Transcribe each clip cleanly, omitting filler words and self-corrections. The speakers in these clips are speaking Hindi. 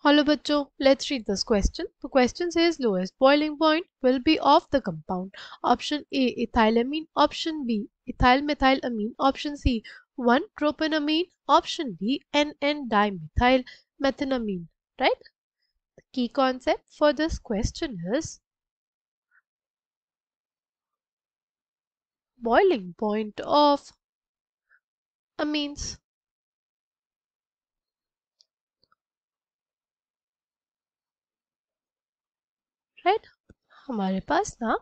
Hello bachcho, let's read this question. The question says lowest boiling point will be of the compound. Option A ethylamine, option B ethyl methylamine, option C 1-propanamine, option D N-dimethyl methanamine. Right? The key concept for this question is boiling point of amines. Right? हमारे पास ना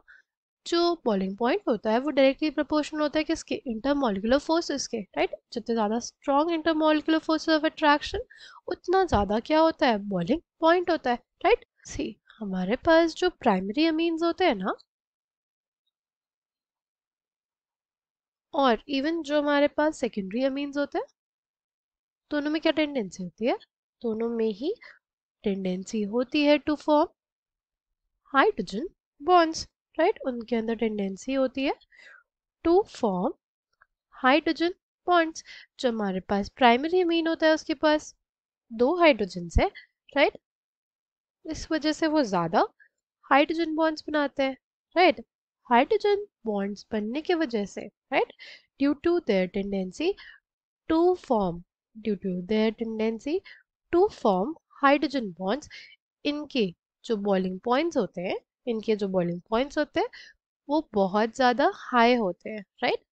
जो बॉइलिंग पॉइंट होता है वो डायरेक्टली प्रोपोर्शनल होता है किसके इंटरमॉलिक्यूलर फोर्सेस के राइट जितने ज़्यादा strong intermolecular forces of attraction उतना ज़्यादा क्या होता है बॉइलिंग पॉइंट होता है राइट सी हमारे पास जो प्राइमरी अमीन्स होते हैं ना और इवन जो हमारे पास सेकेंडरी अमीन्स होते हैं दोनों में क्या टेंडेंसी होती है दोनों में ही टेंडेंसी होती है to form hydrogen bonds right उनके अंदर टेंडेंसी होती है टू फॉर्म हाइड्रोजन बॉन्ड्स जो हमारे पास प्राइमरी अमीन होता है उसके पास 2 हाइड्रोजन है राइट इस वजह से वो ज्यादा हाइड्रोजन बॉन्ड्स बनाते हैं राइट हाइड्रोजन बॉन्ड्स बनने की वजह से right due to their tendency to form due to their tendency to form hydrogen bonds इनके जो बॉइलिंग पॉइंट्स होते हैं इनके जो बॉइलिंग पॉइंट्स होते हैं वो बहुत ज़्यादा हाई होते हैं राइट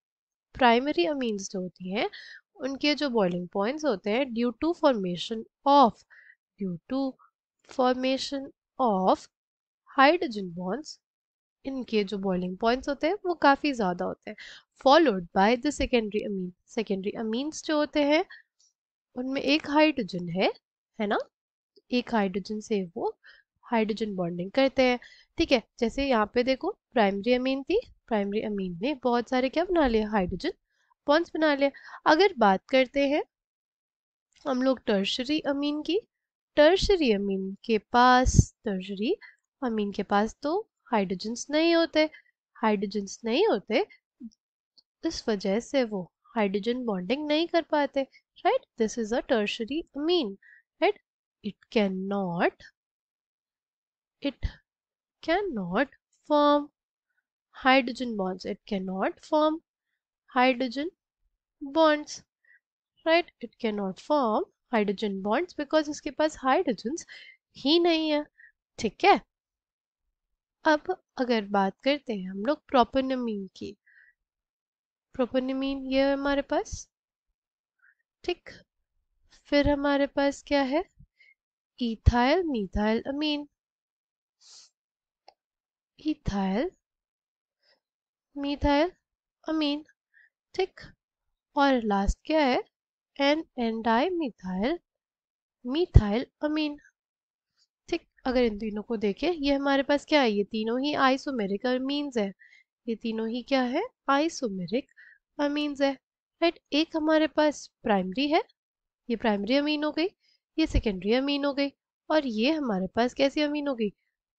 प्राइमरी अमीन्स जो होती हैं उनके जो बॉइलिंग पॉइंट्स होते हैं due to formation of hydrogen bonds इनके जो बॉइलिंग पॉइंट्स होते हैं वो काफ़ी ज़्यादा होते हैं followed by the secondary amines जो होते हैं उनमें एक हाइड्रोजन है ना एक हाइड्रोजन से वो हाइड्रोजन बॉन्डिंग करते हैं ठीक है जैसे यहाँ पे देखो प्राइमरी अमीन थी प्राइमरी अमीन ने बहुत सारे क्या बना लिए हाइड्रोजन बॉन्ड्स बना लिए अगर बात करते हैं हम लोग टर्शरी अमीन की टर्शरी अमीन के पास तो हाइड्रोजन्स नहीं होते इस वजह से वो हाइड्रोजन बॉन्डिंग नहीं कर पाते right this is a tertiary Amin right it cannot form hydrogen bonds it cannot form hydrogen bonds right it cannot form hydrogen bonds because इसके पास हाइड्रोजन्स ही नहीं है ठीक है अब अगर बात करते हैं हम लोग प्रोपेनमीन की प्रोपेनमीन ये है हमारे पास ठीक फिर हमारे पास क्या है इथाइल मिथाइल अमीन इथाइल मिथाइल अमीन ठीक और लास्ट क्या है एन डाइमिथाइल मिथाइल अमीन ठीक अगर इन तीनों को देखें ये हमारे पास क्या है ये तीनों ही आइसोमेरिक अमीन्स है ये तीनों ही क्या है आइसोमेरिक अमीन्स है राइट एक हमारे पास प्राइमरी है ये प्राइमरी अमीन हो गई ये सेकेंडरी अमीन हो गई और ये हमारे पास कैसी अमीन हो गई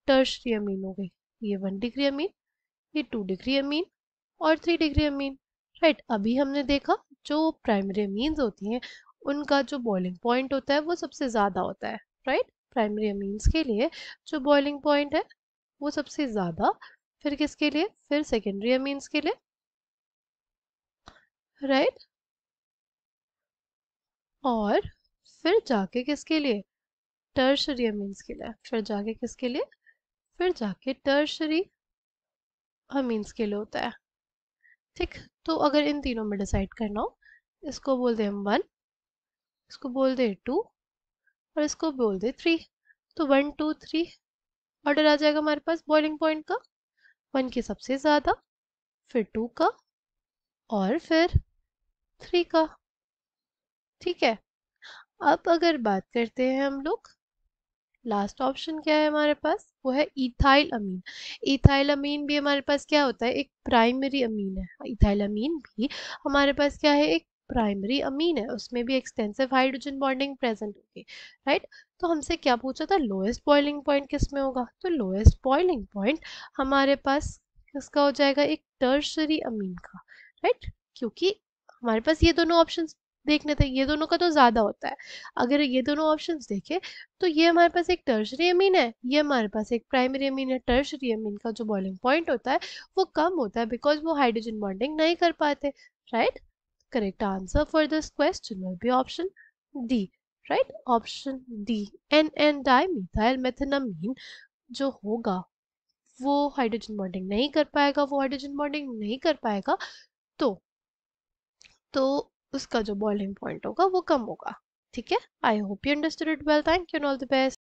टर्शरी अमीन हो गई ये 1 डिग्री अमीन ये 2 डिग्री अमीन और 3 डिग्री अमीन राइट अभी हमने देखा जो प्राइमरी अमीन्स होती हैं उनका जो बॉइलिंग पॉइंट होता है वो सबसे ज़्यादा होता है राइट प्राइमरी अमीन्स के लिए जो बॉइलिंग पॉइंट है वो सबसे ज़्यादा फिर किसके लिए फिर सेकेंडरी अमीन्स के लिए राइट और फिर जाके किसके लिए टर्शरी अमीन्स के लिए फिर जाके किसके लिए फिर जाके टर्शरी अमीन्स के लिए होता है ठीक तो अगर इन तीनों में डिसाइड करना हो इसको बोल दे हम 1 इसको बोल दे 2 और इसको बोल दे 3 तो 1 2 3 ऑर्डर आ जाएगा हमारे पास बॉइलिंग पॉइंट का 1 की सबसे ज़्यादा फिर 2 का और फिर 3 का ठीक है अब अगर बात करते हैं हम लोग लास्ट ऑप्शन क्या है हमारे पास वो है इथाइल अमीन भी हमारे पास क्या होता है एक प्राइमरी अमीन है इथाइल अमीन भी हमारे पास क्या है एक प्राइमरी अमीन है उसमें भी एक्सटेंसिव हाइड्रोजन बॉन्डिंग प्रेजेंट होगी राइट तो हमसे क्या पूछा था लोएस्ट बॉइलिंग पॉइंट किस में होगा तो लोएस्ट बॉइलिंग पॉइंट हमारे पास किसका हो जाएगा एक टर्शरी अमीन का राइट क्योंकि हमारे पास ये दोनों ऑप्शंस देखने थे, ये दोनों का तो ज़्यादा होता है। अगर ये दोनों ऑप्शंस देखें तो ये हमारे पास एक टर्शरी अमीन है, ये हमारे पास एक प्राइमरी अमीन है। टर्शरी अमीन का जो बॉइलिंग पॉइंट होता है वो कम होता है बिकॉज वो हाइड्रोजन बॉन्डिंग नहीं कर पाते, right. Correct answer for this question will be option D, right, option D. N dimethyl methanamine जो होगा वो हाइड्रोजन बॉन्डिंग नहीं कर पाएगा, वो हाइड्रोजन बॉन्डिंग नहीं कर पाएगा तो तो उसका जो बॉइलिंग पॉइंट होगा वो कम होगा। ठीक है, I hope you understood it well, thank you and all the best.